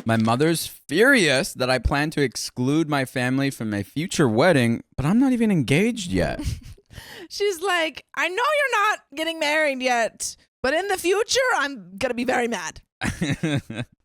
My mother's furious that I plan to exclude my family from my future wedding, but I'm not even engaged yet. She's like, I know you're not getting married yet, but in the future, I'm going to be very mad.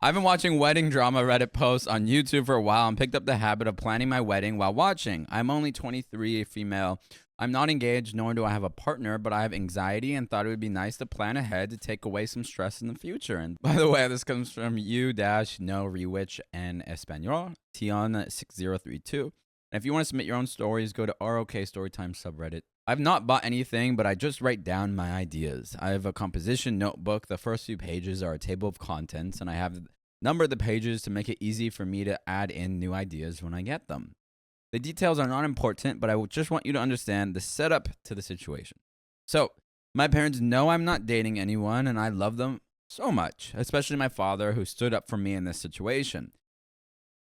I've been watching wedding drama Reddit posts on YouTube for a while and picked up the habit of planning my wedding while watching. I'm only 23, a female. I'm not engaged, nor do I have a partner, but I have anxiety and thought it would be nice to plan ahead to take away some stress in the future. And by the way, this comes from you-no rewitch en español, Tion6032. And if you want to submit your own stories, go to ROK Storytime subreddit. I've not bought anything, but I just write down my ideas. I have a composition notebook. The first few pages are a table of contents, and I have numbered the pages to make it easy for me to add in new ideas when I get them. The details are not important, but I just want you to understand the setup to the situation. So, my parents know I'm not dating anyone, and I love them so much, especially my father, who stood up for me in this situation.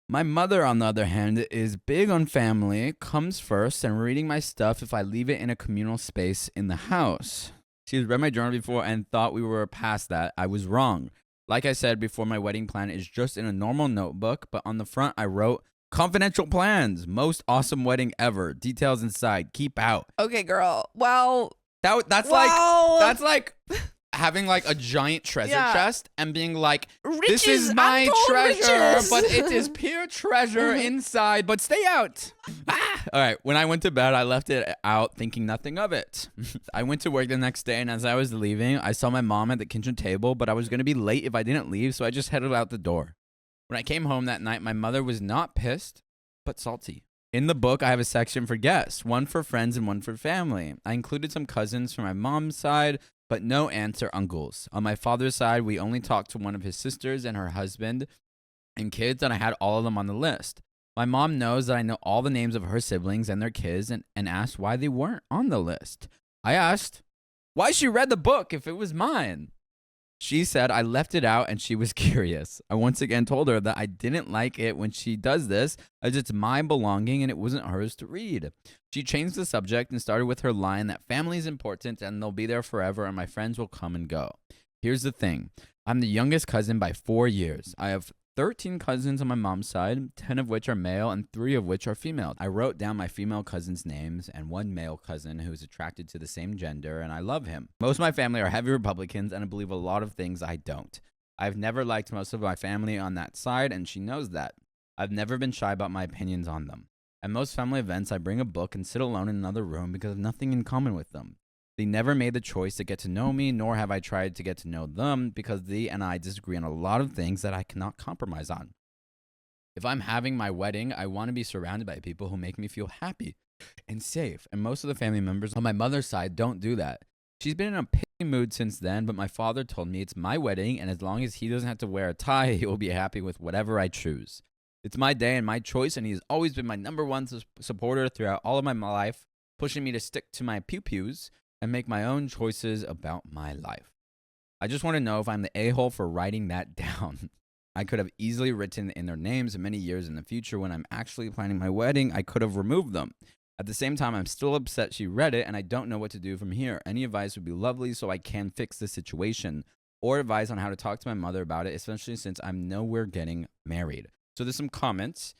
My mother, on the other hand, is big on family, comes first, and reading my stuff if I leave it in a communal space in the house. She's read my journal before and thought we were past that. I was wrong. Like I said before, my wedding plan is just in a normal notebook, but on the front I wrote, confidential plans, most awesome wedding ever, details inside, keep out. Okay, girl. Well, That's like having like a giant treasure chest and being like, this is my treasure, riches. but it is pure treasure inside, but stay out. All right, when I went to bed, I left it out thinking nothing of it. I went to work the next day, and as I was leaving, I saw my mom at the kitchen table, but I was going to be late if I didn't leave, so I just headed out the door. When I came home that night, my mother was not pissed, but salty. In the book, I have a section for guests, one for friends and one for family. I included some cousins from my mom's side, but no aunts or uncles. On my father's side, we only talked to one of his sisters and her husband and kids, and I had all of them on the list. My mom knows that I know all the names of her siblings and their kids and asked why they weren't on the list. I asked why she read the book if it was mine. She said I left it out and she was curious. I once again told her that I didn't like it when she does this, as it's my belonging and it wasn't hers to read. She changed the subject and started with her line that family is important and they'll be there forever and my friends will come and go. Here's the thing. I'm the youngest cousin by 4 years. I have 13 cousins on my mom's side, 10 of which are male and 3 of which are female. I wrote down my female cousins' names and one male cousin who is attracted to the same gender, and I love him. Most of my family are heavy Republicans, and I believe a lot of things I don't. I've never liked most of my family on that side, and she knows that. I've never been shy about my opinions on them. At most family events, I bring a book and sit alone in another room because I have nothing in common with them. They never made the choice to get to know me, nor have I tried to get to know them because they and I disagree on a lot of things that I cannot compromise on. If I'm having my wedding, I want to be surrounded by people who make me feel happy and safe, and most of the family members on my mother's side don't do that. She's been in a pissy mood since then, but my father told me it's my wedding, and as long as he doesn't have to wear a tie, he will be happy with whatever I choose. It's my day and my choice, and he's always been my number one supporter throughout all of my life, pushing me to stick to my pew-pews and make my own choices about my life. I just want to know if I'm the a-hole for writing that down. I could have easily written in their names many years in the future when I'm actually planning my wedding. I could have removed them. At the same time, I'm still upset she read it and I don't know what to do from here. Any advice would be lovely so I can fix the situation, or advice on how to talk to my mother about it, especially since I'm nowhere getting married. So there's some comments,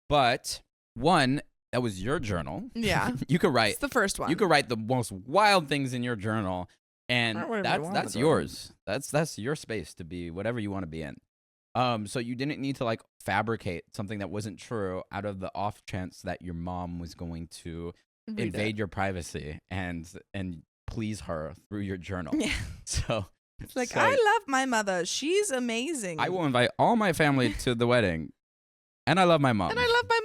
but one, that was your journal. Yeah. You could write. It's the first one. You could write the most wild things in your journal, and that's yours. That's your space to be whatever you want to be in. So you didn't need to like fabricate something that wasn't true out of the off chance that your mom was going to invade your privacy and please her through your journal. Yeah. So it's like, I love my mother. She's amazing. I will invite all my family to the wedding. And I love my mom. And I love my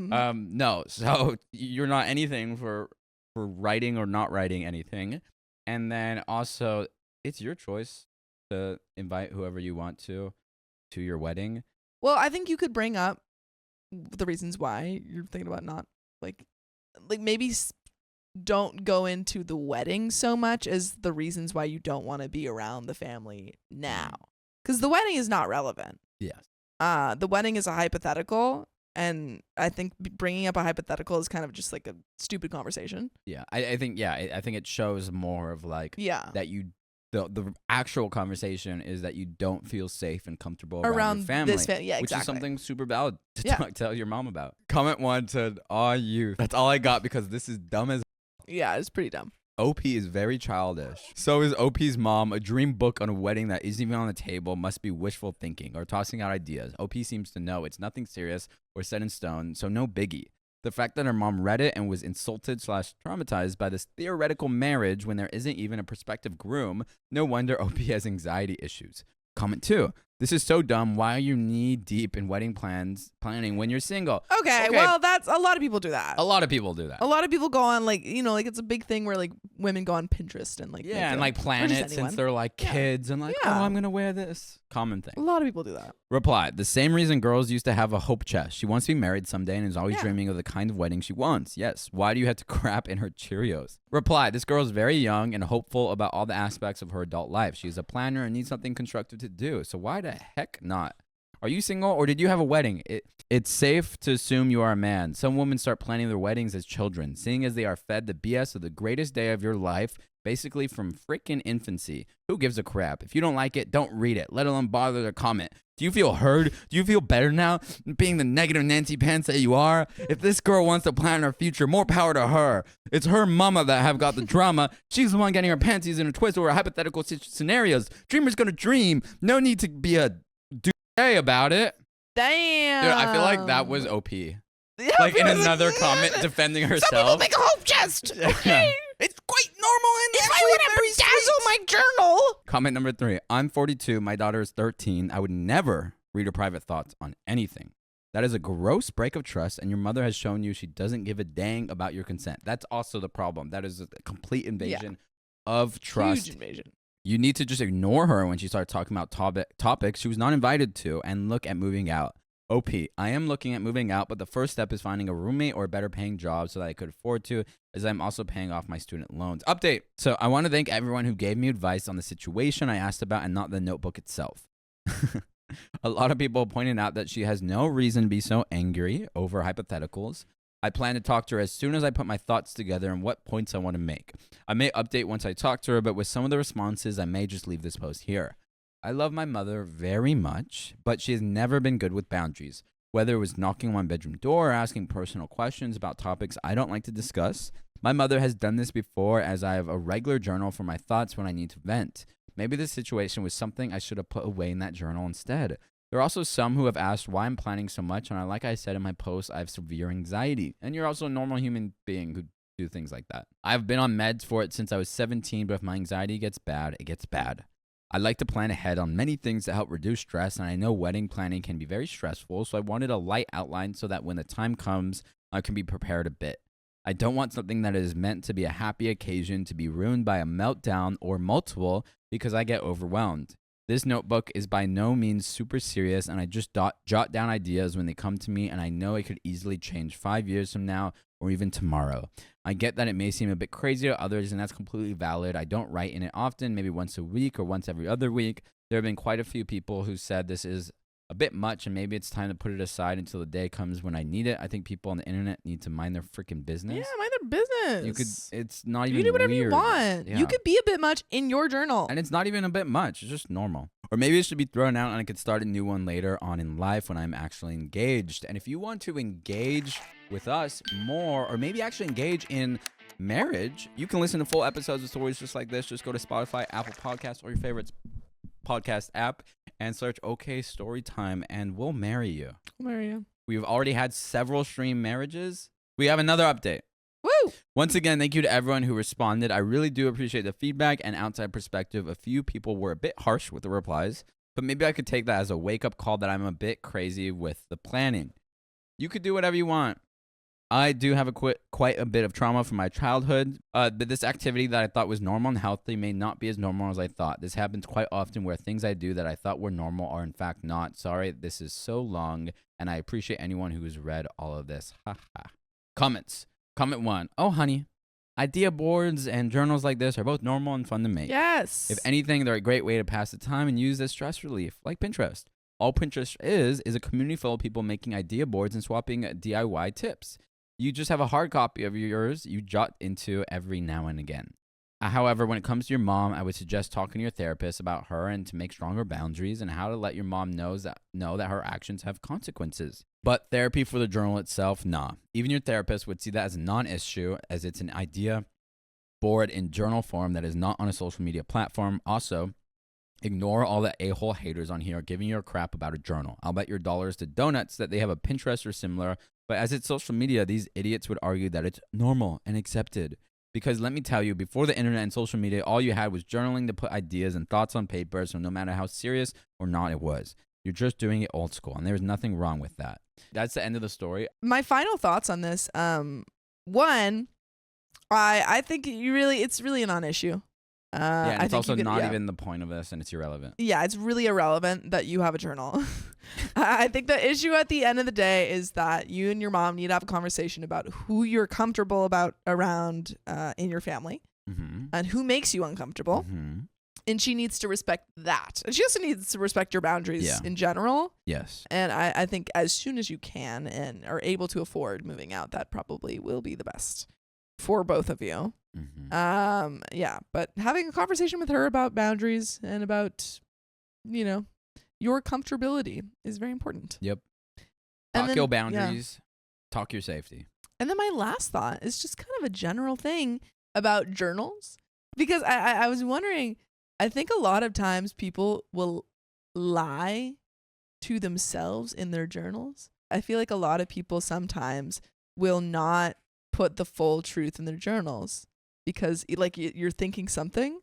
mom. No, so you're not anything for writing or not writing anything. And then also, it's your choice to invite whoever you want to your wedding. Well, I think you could bring up the reasons why you're thinking about not, like maybe don't go into the wedding so much as the reasons why you don't want to be around the family now. Because the wedding is not relevant. Yes. The wedding is a hypothetical, and I think bringing up a hypothetical is kind of just like a stupid conversation. Yeah, I think it shows more of like that you The actual conversation is that you don't feel safe and comfortable around your family. This family. Yeah, which exactly. is something super valid to Yeah. tell your mom about. Comment 1 said, "Aw, you." That's all I got because this is dumb as. Yeah, it's pretty dumb. OP is very childish. So is OP's mom. A dream book on a wedding that isn't even on the table must be wishful thinking or tossing out ideas. OP seems to know it's nothing serious or set in stone, so no biggie. The fact that her mom read it and was insulted/traumatized by this theoretical marriage when there isn't even a prospective groom, no wonder OP has anxiety issues. Comment 2. This is so dumb. Why are you knee deep in wedding planning when you're single? Okay, well, that's a lot of people do that. A lot of people do that. A lot of people go on like it's a big thing where like women go on Pinterest and like and like plan it since they're like kids and like, oh, I'm gonna wear this. Common thing. A lot of people do that. Reply. The same reason girls used to have a hope chest. She wants to be married someday and is always dreaming of the kind of wedding she wants. Yes. Why do you have to crap in her Cheerios? Reply. This girl is very young and hopeful about all the aspects of her adult life. She's a planner and needs something constructive to do. So why the heck not? Are you single or did you have a wedding? It's safe to assume you are a man. Some women start planning their weddings as children, seeing as they are fed the BS of the greatest day of your life, basically from freaking infancy. Who gives a crap? If you don't like it, don't read it, let alone bother to comment. Do you feel heard? Do you feel better now being the negative Nancy Pants that you are? If this girl wants to plan her future, more power to her. It's her mama that have got the drama. She's the one getting her panties in a twist over hypothetical scenarios. Dreamer's gonna dream. No need to be a about it. Damn. Dude, I feel like that was OP. Like in another comment defending herself. Some people make a hope chest. Okay. It's quite normal and if I want to bedazzle my journal. Comment number 3. I'm 42. My daughter is 13. I would never read her private thoughts on anything. That is a gross break of trust, and your mother has shown you she doesn't give a dang about your consent. That's also the problem. That is a complete invasion of trust. Huge invasion. You need to just ignore her when she starts talking about topics she was not invited to and look at moving out. OP, I am looking at moving out, but the first step is finding a roommate or a better paying job so that I could afford to, as I'm also paying off my student loans. Update. So I want to thank everyone who gave me advice on the situation I asked about and not the notebook itself. A lot of people pointed out that she has no reason to be so angry over hypotheticals. I plan to talk to her as soon as I put my thoughts together and what points I want to make. I may update once I talk to her, but with some of the responses, I may just leave this post here. I love my mother very much, but she has never been good with boundaries. Whether it was knocking on my bedroom door or asking personal questions about topics I don't like to discuss, my mother has done this before as I have a regular journal for my thoughts when I need to vent. Maybe this situation was something I should have put away in that journal instead. There are also some who have asked why I'm planning so much, and like I said in my post, I have severe anxiety. And you're also a normal human being who do things like that. I've been on meds for it since I was 17, but if my anxiety gets bad, it gets bad. I like to plan ahead on many things to help reduce stress, and I know wedding planning can be very stressful, so I wanted a light outline so that when the time comes, I can be prepared a bit. I don't want something that is meant to be a happy occasion to be ruined by a meltdown or multiple because I get overwhelmed. This notebook is by no means super serious, and I just jot down ideas when they come to me, and I know it could easily change 5 years from now or even tomorrow. I get that it may seem a bit crazy to others, and that's completely valid. I don't write in it often, maybe once a week or once every other week. There have been quite a few people who said this is a bit much, and maybe it's time to put it aside until the day comes when I need it. I think people on the internet need to mind their freaking business. Yeah, mind their business. You could. It's not even. You can do whatever weird. you want. Yeah. You could be a bit much in your journal, and it's not even a bit much. It's just normal. Or maybe it should be thrown out, and I could start a new one later on in life when I'm actually engaged. And if you want to engage with us more, or maybe actually engage in marriage, you can listen to full episodes of stories just like this. Just go to Spotify, Apple Podcasts, or your favorite podcast app and search OK Storytime, and we'll marry you. We'll marry you. We've already had several stream marriages. We have another update. Woo! Once again, thank you to everyone who responded. I really do appreciate the feedback and outside perspective. A few people were a bit harsh with the replies, but maybe I could take that as a wake-up call that I'm a bit crazy with the planning. You could do whatever you want. I do have quite a bit of trauma from my childhood, but this activity that I thought was normal and healthy may not be as normal as I thought. This happens quite often where things I do that I thought were normal are in fact not. Sorry, this is so long, and I appreciate anyone who has read all of this. Comments. Comment 1. Oh, honey, idea boards and journals like this are both normal and fun to make. Yes. If anything, they're a great way to pass the time and use as stress relief, like Pinterest. All Pinterest is a community full of people making idea boards and swapping DIY tips. You just have a hard copy of yours you jot into every now and again. However, when it comes to your mom, I would suggest talking to your therapist about her and to make stronger boundaries and how to let your mom know that her actions have consequences. But therapy for the journal itself, nah. Even your therapist would see that as a non-issue, as it's an idea board in journal form that is not on a social media platform. Also, ignore all the a-hole haters on here giving you a crap about a journal. I'll bet your dollars to donuts that they have a Pinterest or similar, but as it's social media, these idiots would argue that it's normal and accepted. Because let me tell you, before the internet and social media, all you had was journaling to put ideas and thoughts on paper, so no matter how serious or not it was, you're just doing it old school, and there's nothing wrong with that. That's the end of the story. My final thoughts on this, one, I think it's really a non-issue. Yeah, and I it's think also you could- not yeah. even the point of this, and it's irrelevant. Yeah, it's really irrelevant that you have a journal. I think the issue at the end of the day is that you and your mom need to have a conversation about who you're comfortable about around in your family Mm-hmm. and who makes you uncomfortable. Mm-hmm. And she needs to respect that. And she also needs to respect your boundaries Yeah. in general. Yes. And I think as soon as you can and are able to afford moving out, that probably will be the best for both of you. Mm-hmm. Yeah, but having a conversation with her about boundaries and about, your comfortability is very important. Yep. And Talk then- your yeah. boundaries. Talk your safety. And then my last thought is just kind of a general thing about journals, because I was wondering, I think a lot of times people will lie to themselves in their journals. I feel like a lot of people sometimes will not put the full truth in their journals because like you're thinking something,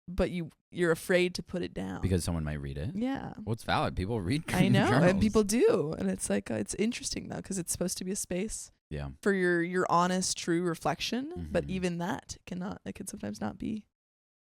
but you're afraid to put it down. Because someone might read it. Yeah. Well, it's valid. People read I know, journals. and people do. And it's like, it's interesting though, because it's supposed to be a space Yeah. for your honest, true reflection. But Mhm. even that it can sometimes not be